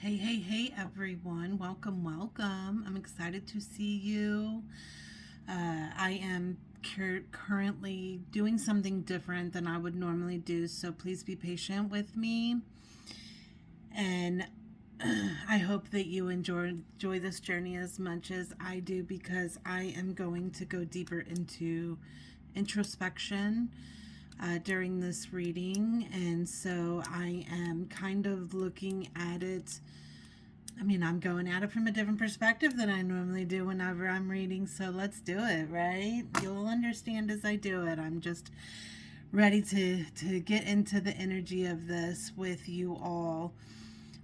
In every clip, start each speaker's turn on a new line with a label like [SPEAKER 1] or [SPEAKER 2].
[SPEAKER 1] Hey, hey, hey, everyone. Welcome, welcome. I'm excited to see you. I am currently doing something different than I would normally do, so please be patient with me. And I hope that you enjoy this journey as much as I do because I am going to go deeper into introspection during this reading. And so I am kind of looking at it. I'm going at it from a different perspective than I normally do whenever I'm reading, so let's do it, right? You'll understand as I do it. I'm just ready to get into the energy of this with you all.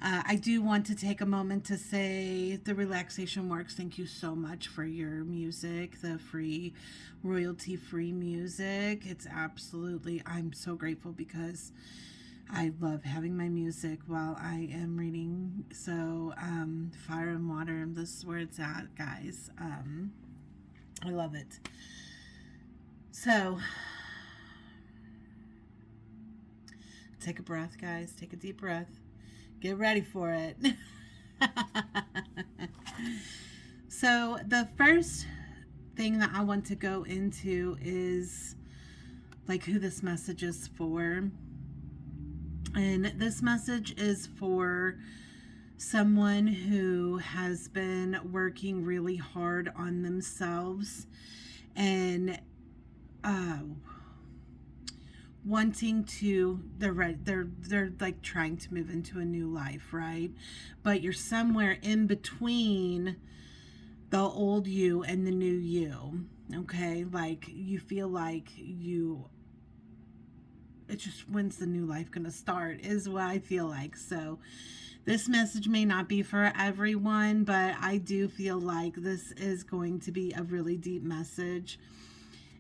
[SPEAKER 1] I do want to take a moment to say the Relaxation Works. Thank you so much for your music, the free, royalty free music. It's absolutely, I'm so grateful because I love having my music while I am reading. So, fire and water, this is where it's at, guys. I love it. So, take a breath, guys. Take a deep breath. Get ready for it. So, the first thing that I want to go into is like who this message is for. And this message is for someone who has been working really hard on themselves and uh, wanting to they're like trying to move into a new life, right? But you're somewhere in between the old you and the new you. Okay, like you feel like it's just, when's the new life gonna start is what I feel like. So this message may not be for everyone, but I do feel like this is going to be a really deep message.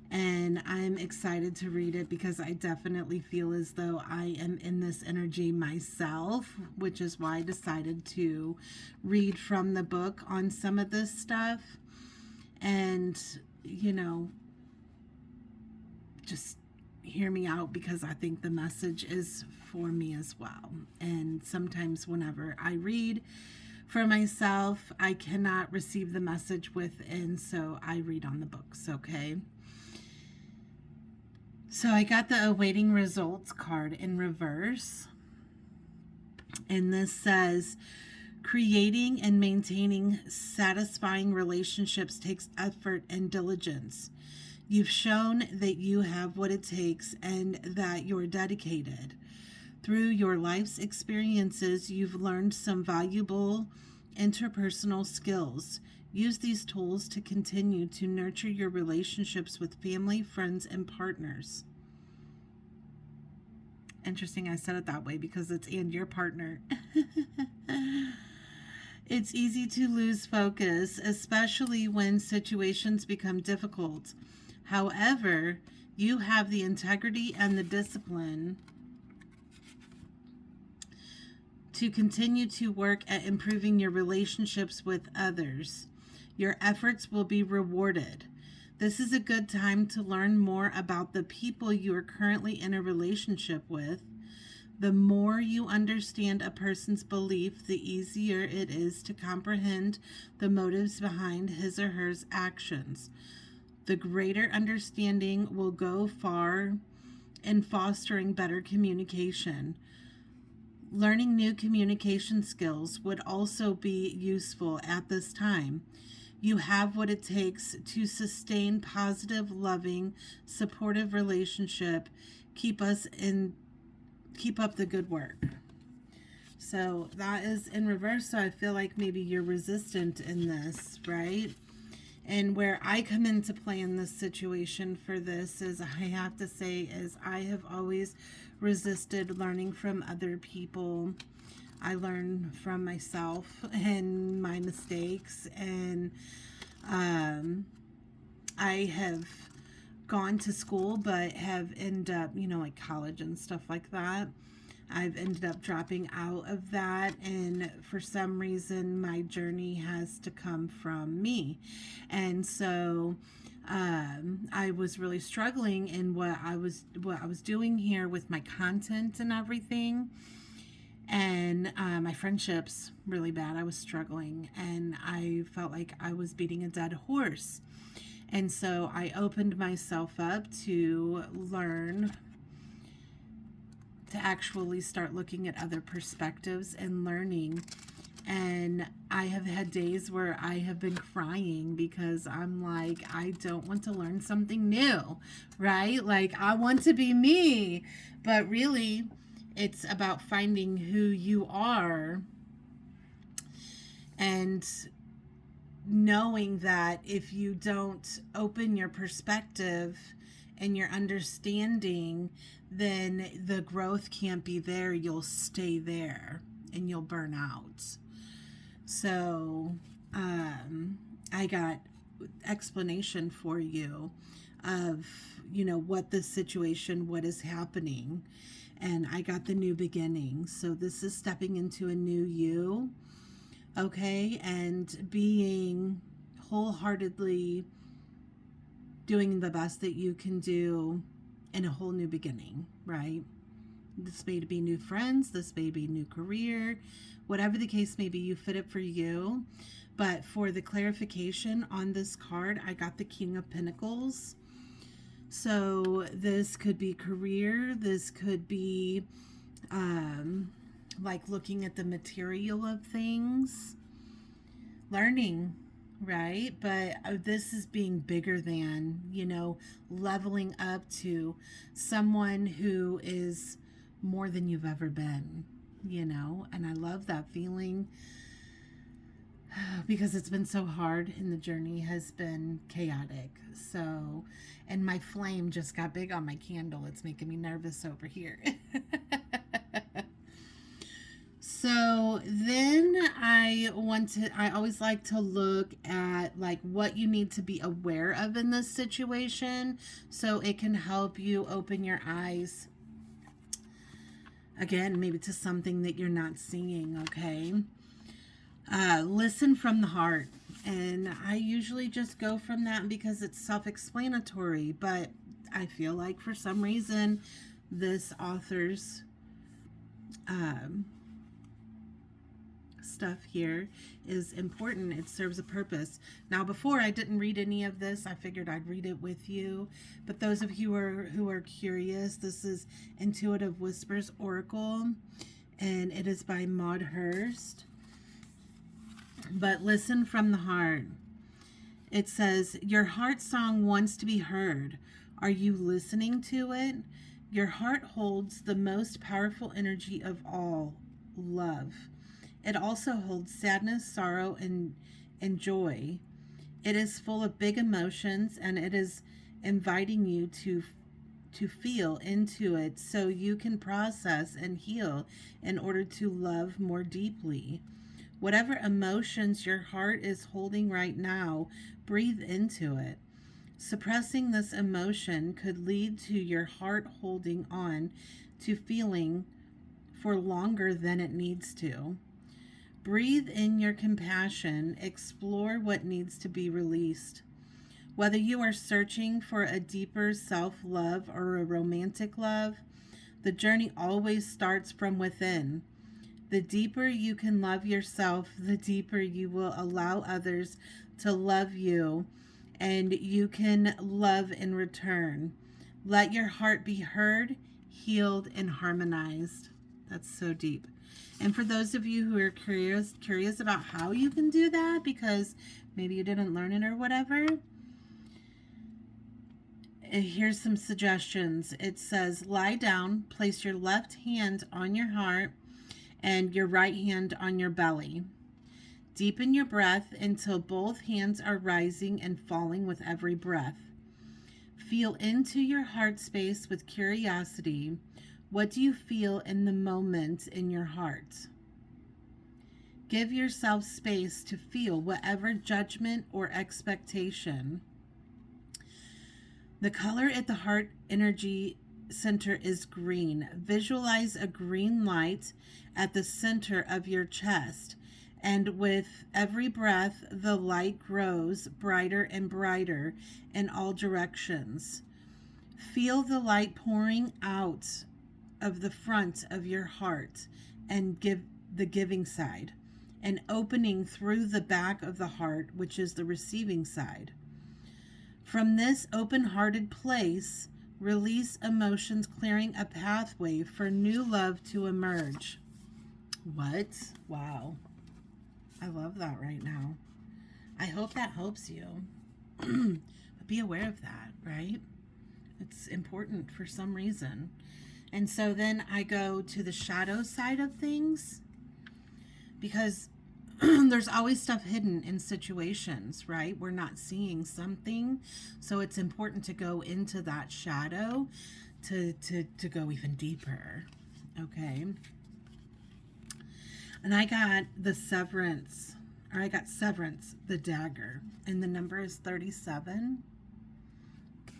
[SPEAKER 1] And I'm excited to read it because I definitely feel as though I am in this energy myself, which is why I decided to read from the book on some of this stuff. And, just hear me out because I think the message is for me as well. And sometimes whenever I read for myself, I cannot receive the message within, so I read on the books, okay? So I got the awaiting results card in reverse. And this says, creating and maintaining satisfying relationships takes effort and diligence. You've shown that you have what it takes and that you're dedicated. Through your life's experiences, you've learned some valuable interpersonal skills. Use these tools to continue to nurture your relationships with family, friends, and partners. Interesting, I said it that way because it's and your partner. It's easy to lose focus, especially when situations become difficult. However, you have the integrity and the discipline to continue to work at improving your relationships with others. Your efforts will be rewarded. This is a good time to learn more about the people you are currently in a relationship with. The more you understand a person's belief, the easier it is to comprehend the motives behind his or her actions. The greater understanding will go far in fostering better communication. Learning new communication skills would also be useful at this time. You have what it takes to sustain positive, loving, supportive relationship. Keep up the good work. So that is in reverse. So I feel like maybe you're resistant in this, right? And where I come into play in this situation for this is, I have to say, is I have always resisted learning from other people. I learn from myself and my mistakes, and I have gone to school but have ended up, like college and stuff like that. I've ended up dropping out of that, and for some reason my journey has to come from me. And so I was really struggling in what I was doing here with my content and everything. And my friendships really bad. I was struggling and I felt like I was beating a dead horse. And so I opened myself up to learn to actually start looking at other perspectives and learning. And I have had days where I have been crying because I'm like, I don't want to learn something new, right? Like, I want to be me. But really, it's about finding who you are and knowing that if you don't open your perspective and your understanding, then the growth can't be there. You'll stay there and you'll burn out. So, I got explanation for you of, what the situation, what is happening. And I got the new beginning. So this is stepping into a new you, okay? And being wholeheartedly doing the best that you can do in a whole new beginning, right? This may be new friends, this may be new career, whatever the case may be, you fit it for you. But for the clarification on this card, I got the King of Pentacles. So this could be career, this could be like looking at the material of things, learning, right? But this is being bigger than, leveling up to someone who is more than you've ever been, and I love that feeling because it's been so hard and the journey has been chaotic. So, and my flame just got big on my candle. It's making me nervous over here. So then I always like to look at like what you need to be aware of in this situation so it can help you open your eyes again, maybe to something that you're not seeing, okay? Listen from the heart. And I usually just go from that because it's self-explanatory, but I feel like for some reason this author's stuff here is important. It serves a purpose. Now, before I didn't read any of this, I figured I'd read it with you. But those of you who are curious, this is Intuitive Whispers Oracle, and it is by Maud Hurst. But listen from the heart. It says, your heart song wants to be heard. Are you listening to it? Your heart holds the most powerful energy of all, love. It also holds sadness, sorrow, and joy. It is full of big emotions, and it is inviting you to feel into it so you can process and heal in order to love more deeply. Whatever emotions your heart is holding right now, breathe into it. Suppressing this emotion could lead to your heart holding on to feeling for longer than it needs to. Breathe in your compassion. Explore what needs to be released. Whether you are searching for a deeper self-love or a romantic love, the journey always starts from within. The deeper you can love yourself, the deeper you will allow others to love you, and you can love in return. Let your heart be heard, healed, and harmonized. That's so deep. And for those of you who are curious about how you can do that, because maybe you didn't learn it or whatever, here's some suggestions. It says, lie down, place your left hand on your heart and your right hand on your belly. Deepen your breath until both hands are rising and falling with every breath. Feel into your heart space with curiosity. What do you feel in the moment in your heart? Give yourself space to feel whatever judgment or expectation. The color at the heart energy center is green. Visualize a green light at the center of your chest, and with every breath, the light grows brighter and brighter in all directions. Feel the light pouring out of the front of your heart. and give the giving side, and opening through the back of the heart, which is the receiving side. From this open-hearted place, release emotions, clearing a pathway for new love to emerge. What? Wow. I love that right now. I hope that helps you. But be aware of that, right? It's important for some reason. And so then I go to the shadow side of things, because there's always stuff hidden in situations, right? We're not seeing something. So it's important to go into that shadow to go even deeper. Okay. And I got Severance, the dagger, and the number is 37.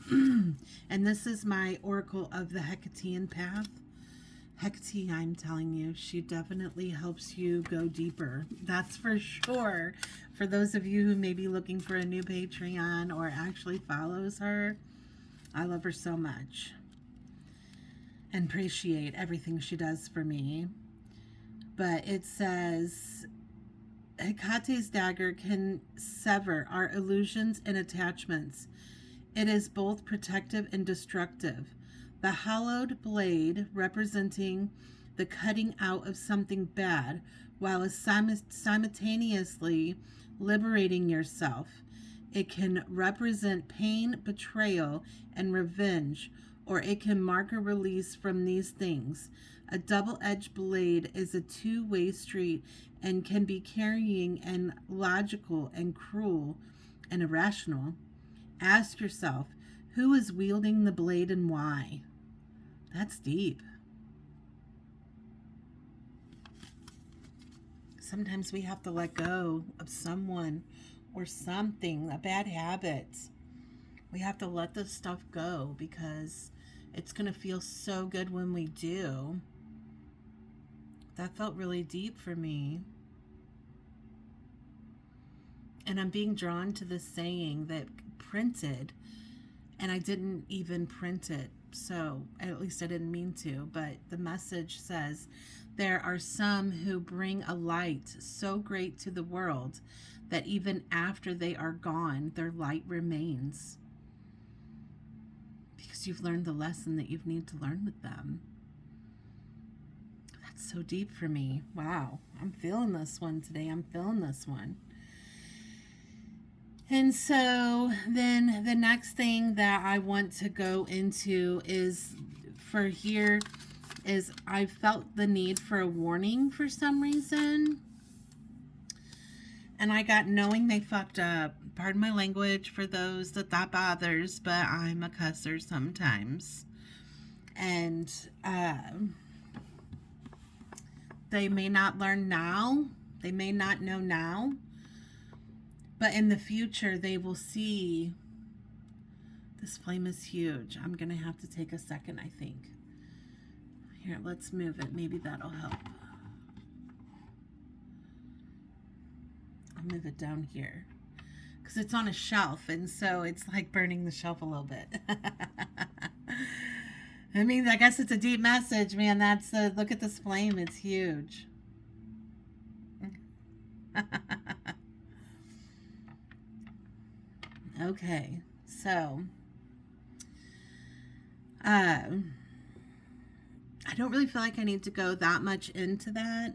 [SPEAKER 1] And this is my oracle of the Hecatean path. Hecate, I'm telling you, she definitely helps you go deeper. That's for sure. For those of you who may be looking for a new Patreon or actually follows her, I love her so much and appreciate everything she does for me. But it says, Hecate's dagger can sever our illusions and attachments. It is both protective and destructive. The hollowed blade representing the cutting out of something bad, while simultaneously liberating yourself. It can represent pain, betrayal, and revenge, or it can mark a release from these things. A double-edged blade is a two-way street and can be carrying and logical and cruel and irrational. Ask yourself, who is wielding the blade and why? That's deep. Sometimes we have to let go of someone or something, a bad habit. We have to let this stuff go because it's going to feel so good when we do. That felt really deep for me. And I'm being drawn to this saying that printed, and I didn't even print it, so at least I didn't mean to, but the message says, there are some who bring a light so great to the world that even after they are gone, their light remains. Because you've learned the lesson that you need to learn with them. That's so deep for me. Wow. I'm feeling this one today. I'm feeling this one. And so then the next thing that I want to go into is I felt the need for a warning for some reason. And I got knowing they fucked up. Pardon my language for those that bothers, but I'm a cusser sometimes. And they may not learn now. They may not know now. But in the future, they will see. This flame is huge. I'm going to have to take a second, I think. Here, let's move it. Maybe that'll help. I'll move it down here. Because it's on a shelf, and so it's like burning the shelf a little bit. I mean, I guess it's a deep message, man. Look at this flame. It's huge. Okay, so I don't really feel like I need to go that much into that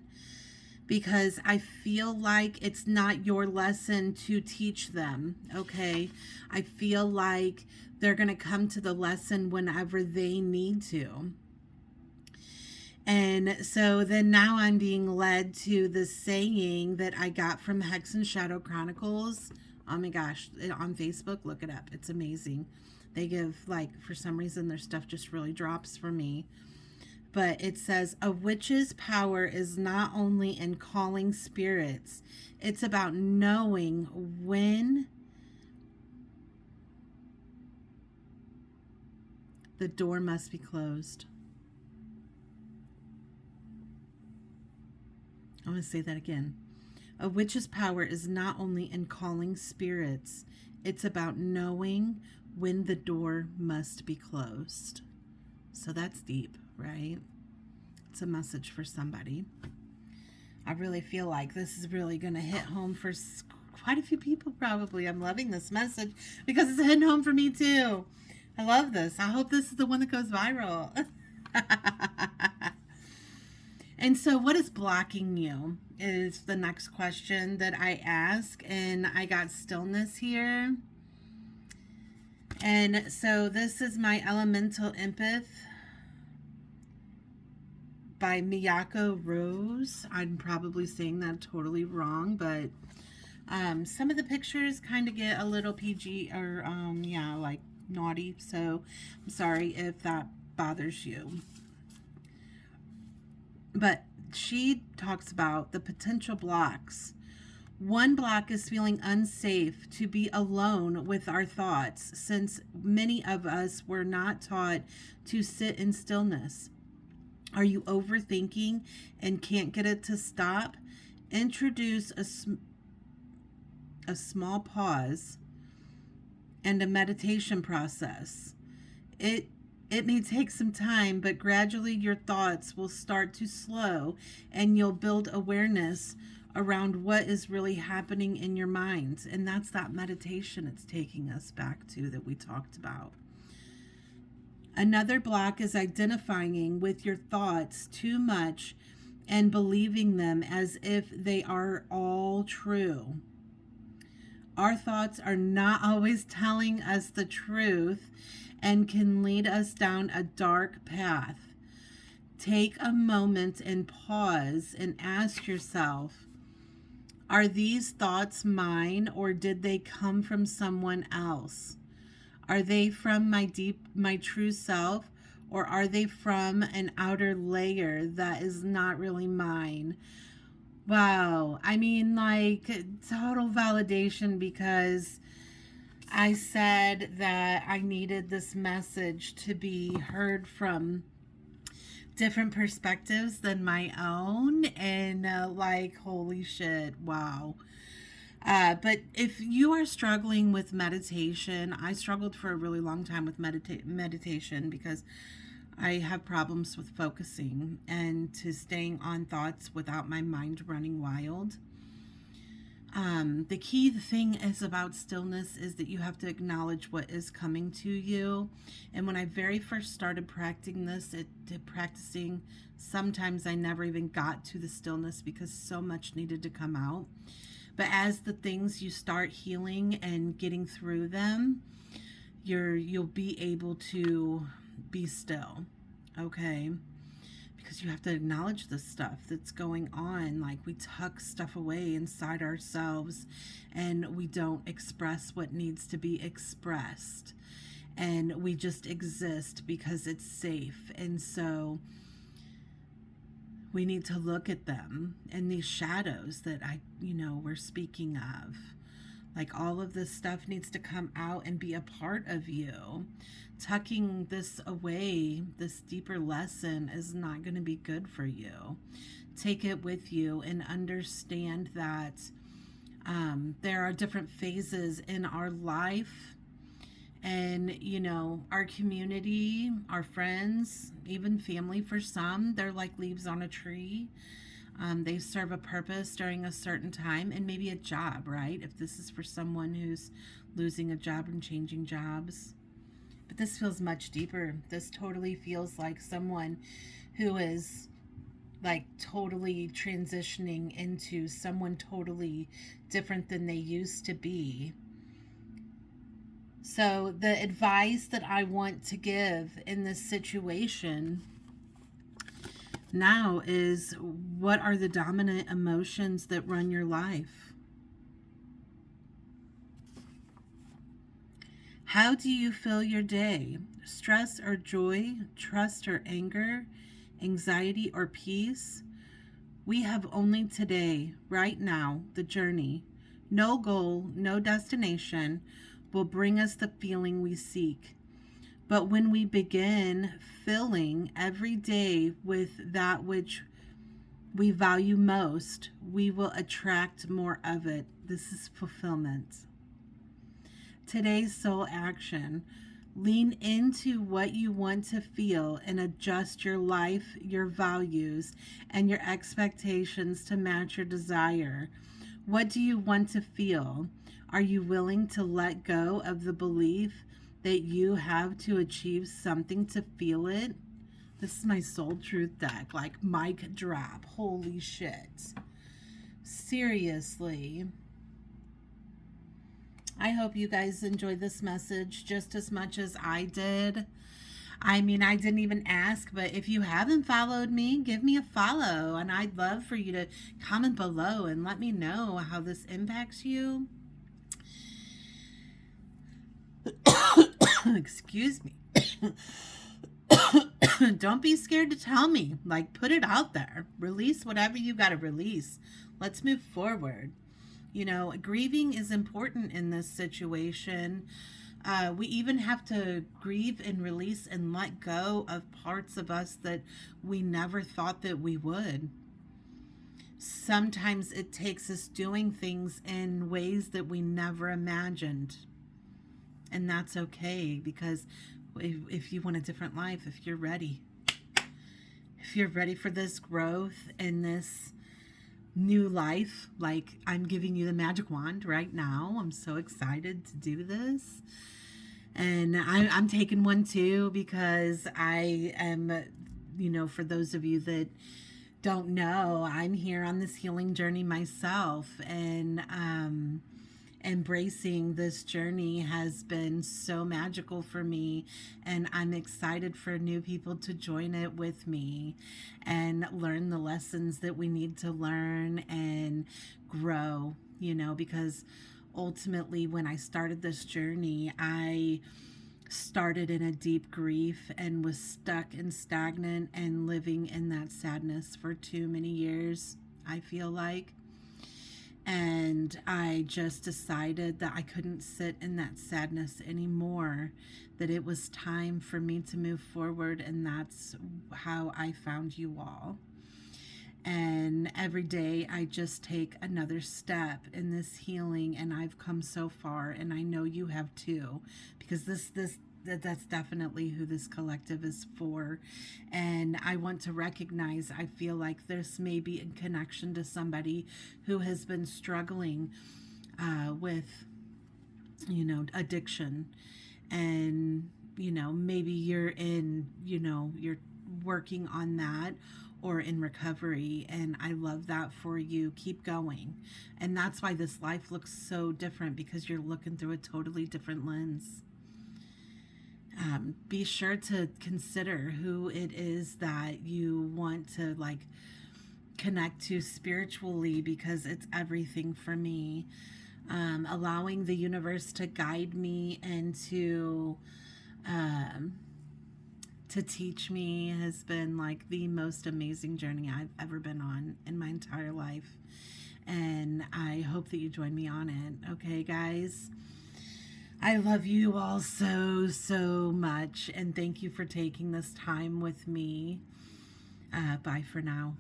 [SPEAKER 1] because I feel like it's not your lesson to teach them, okay? I feel like they're going to come to the lesson whenever they need to. And so then now I'm being led to the saying that I got from Hex and Shadow Chronicles. Oh my gosh, on Facebook, look it up. It's amazing. They give, for some reason, their stuff just really drops for me. But it says, a witch's power is not only in calling spirits, it's about knowing when the door must be closed. I'm going to say that again. A witch's power is not only in calling spirits, it's about knowing when the door must be closed. So that's deep, right? It's a message for somebody. I really feel like this is really going to hit home for quite a few people, probably. I'm loving this message because it's hitting home for me, too. I love this. I hope this is the one that goes viral. And so, what is blocking you is the next question that I ask. And I got stillness here. And so, this is my Elemental Empath by Miyako Rose. I'm probably saying that totally wrong, but some of the pictures kind of get a little PG or, yeah, like naughty. So I'm sorry if that bothers you. But she talks about the potential blocks. One block is feeling unsafe to be alone with our thoughts, since many of us were not taught to sit in stillness. Are you overthinking and can't get it to stop? Introduce a small pause and a meditation process. It may take some time, but gradually your thoughts will start to slow and you'll build awareness around what is really happening in your mind. And that's that meditation it's taking us back to that we talked about. Another block is identifying with your thoughts too much and believing them as if they are all true. Our thoughts are not always telling us the truth and can lead us down a dark path. Take a moment and pause and ask yourself, are these thoughts mine or did they come from someone else? Are they from my true self, or are they from an outer layer that is not really mine? Wow. I mean, like, total validation, because I said that I needed this message to be heard from different perspectives than my own. And like, holy shit, wow. But if you are struggling with meditation, I struggled for a really long time with meditation because I have problems with focusing and to staying on thoughts without my mind running wild. The key thing is about stillness is that you have to acknowledge what is coming to you. And when I very first started practicing, sometimes I never even got to the stillness because so much needed to come out. But as the things you start healing and getting through them, you'll be able to be still, okay? Because you have to acknowledge the stuff that's going on. Like, we tuck stuff away inside ourselves and we don't express what needs to be expressed. And we just exist because it's safe. And so we need to look at them and these shadows that we're speaking of. Like, all of this stuff needs to come out and be a part of you. Tucking this away, this deeper lesson, is not going to be good for you. Take it with you and understand that there are different phases in our life. And, our community, our friends, even family for some, they're like leaves on a tree. They serve a purpose during a certain time, and maybe a job, right? If this is for someone who's losing a job and changing jobs. But this feels much deeper. This totally feels like someone who is like totally transitioning into someone totally different than they used to be. So the advice that I want to give in this situation now is, what are the dominant emotions that run your life? How do you fill your day? Stress or joy? Trust or anger? Anxiety or peace? We have only today, right now, the journey. No goal, no destination will bring us the feeling we seek. But when we begin filling every day with that which we value most, we will attract more of it. This is fulfillment. Today's soul action. Lean into what you want to feel and adjust your life, your values, and your expectations to match your desire. What do you want to feel? Are you willing to let go of the belief that you have to achieve something to feel it? This is my soul truth deck, like mic drop. Holy shit. Seriously. I hope you guys enjoyed this message just as much as I did. I mean, I didn't even ask, but if you haven't followed me, give me a follow. And I'd love for you to comment below and let me know how this impacts you. Excuse me. Don't be scared to tell me. Like, put it out there. Release whatever you got to release. Let's move forward. You know, grieving is important in this situation. We even have to grieve and release and let go of parts of us that we never thought that we would. Sometimes it takes us doing things in ways that we never imagined. And that's okay, because if you want a different life, if you're ready for this growth and this new life, like I'm giving you the magic wand right now. I'm so excited to do this. And I'm taking one too, because I am, for those of you that don't know, I'm here on this healing journey myself, and embracing this journey has been so magical for me, and I'm excited for new people to join it with me and learn the lessons that we need to learn and grow, because ultimately when I started this journey, I started in a deep grief and was stuck and stagnant and living in that sadness for too many years, I feel like. And I just decided that I couldn't sit in that sadness anymore, that it was time for me to move forward. And that's how I found you all. And every day I just take another step in this healing, and I've come so far, and I know you have too, because that's definitely who this collective is for. And I want to recognize, I feel like this may be in connection to somebody who has been struggling with, addiction. And, maybe you're you're working on that or in recovery. And I love that for you. Keep going. And that's why this life looks so different, because you're looking through a totally different lens. Be sure to consider who it is that you want to connect to spiritually, because it's everything for me. Allowing the universe to guide me and to teach me has been the most amazing journey I've ever been on in my entire life. And I hope that you join me on it. Okay, guys? I love you all so, so much, and thank you for taking this time with me. Bye for now.